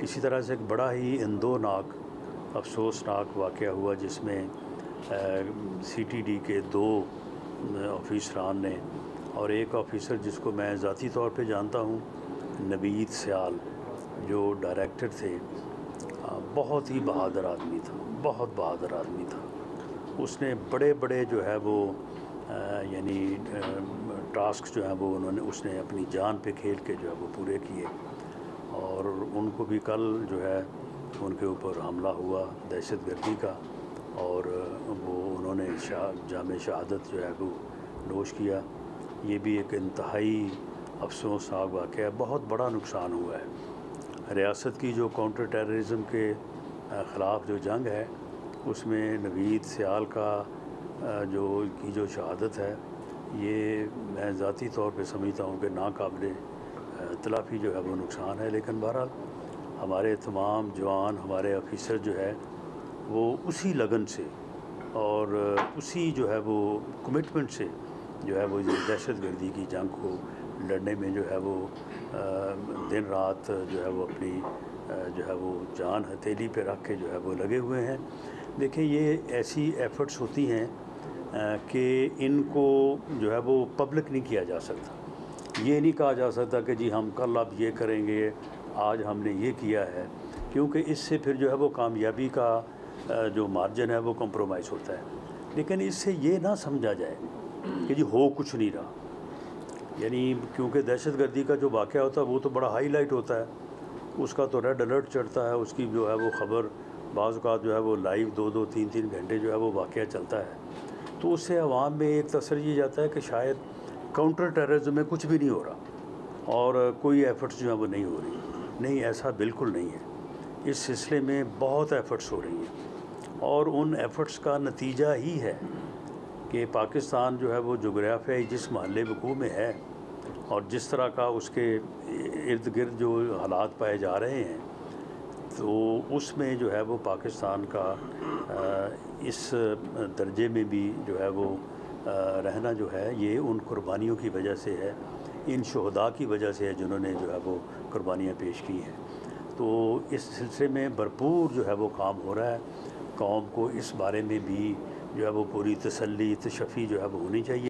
इसी तरह से एक बड़ा ही इंदोनाक अफसोसनाक वाक़या हुआ जिसमें सीटीडी के 2 ऑफिसरान ने और एक ऑफ़िसर जिसको मैं ज़ाती तौर पे जानता हूँ, नवीद सियाल, जो डायरेक्टर थे, बहुत ही बहादुर आदमी था, बहुत बहादुर आदमी था। उसने बड़े-बड़े जो है वो यानी टास्क जो हैं वो उसने अपनी जान पे खेल के जो है वो पूरे किए। और उनको भी कल जो है उनके ऊपर हमला हुआ दहशतगर्दी का, और वो उन्होंने जाम शहादत जो है वो नोश किया। ये भी एक इंतहाई अफसोसनाक वाक़या है, बहुत बड़ा नुकसान हुआ है। रियासत की जो काउंटर टेररिज़म के ख़िलाफ़ जो जंग है, उसमें नवीद सियाल का जो शहादत है, ये मैं ज़ाती तौर पे समझता हूँ कि नाकाबिले तलाफ़ी जो है वो नुकसान है। लेकिन बहरहाल हमारे तमाम जवान, हमारे ऑफिसर जो है वो उसी लगन से और उसी जो है वो कमिटमेंट से जो है वो दहशतगर्दी की जंग को लड़ने में जो है वो दिन रात जो है वो अपनी जो है वो जान हथेली पे रख के जो है वो लगे हुए हैं। देखिए, ये ऐसी एफ़र्ट्स होती हैं कि इनको जो है वो पब्लिक नहीं किया जा सकता। ये नहीं कहा जा सकता कि जी हम कल अब ये करेंगे, आज हमने ये किया है, क्योंकि इससे फिर जो है वो कामयाबी का जो मार्जिन है वो कंप्रोमाइज़ होता है। लेकिन इससे ये ना समझा जाए कि जी हो कुछ नहीं रहा, यानी क्योंकि दहशतगर्दी का जो वाक़या होता है वो तो बड़ा हाईलाइट होता है, उसका तो रेड अलर्ट चढ़ता है, उसकी जो है वो ख़बर बाज़ औक़ात जो है वो लाइव 2-2 3-3 घंटे जो है वो वाक़या चलता है। तो उससे अवाम में एक तसर ये जाता है कि शायद काउंटर टेररिज्म में कुछ भी नहीं हो रहा और कोई एफ़र्ट्स जो है वो नहीं हो रही। नहीं, ऐसा बिल्कुल नहीं है। इस सिलसिले में बहुत एफ़र्ट्स हो रही हैं और उन एफ़र्ट्स का नतीजा ही है कि पाकिस्तान जो है वो जोग्राफियाई जिस महल वक़ूअ में है और जिस तरह का उसके इर्द गिर्द जो हालात पाए जा रहे हैं, तो उसमें जो है वो पाकिस्तान का इस दर्जे में भी जो है वो रहना जो है, ये उन कुर्बानियों की वजह से है, इन शुहदा की वजह से है जिन्होंने जो है वो कुर्बानियाँ पेश की हैं। तो इस सिलसिले में भरपूर जो है वो काम हो रहा है। कौम को इस बारे में भी जो है वो पूरी तसल्ली तशफ़ी जो है वो होनी चाहिए।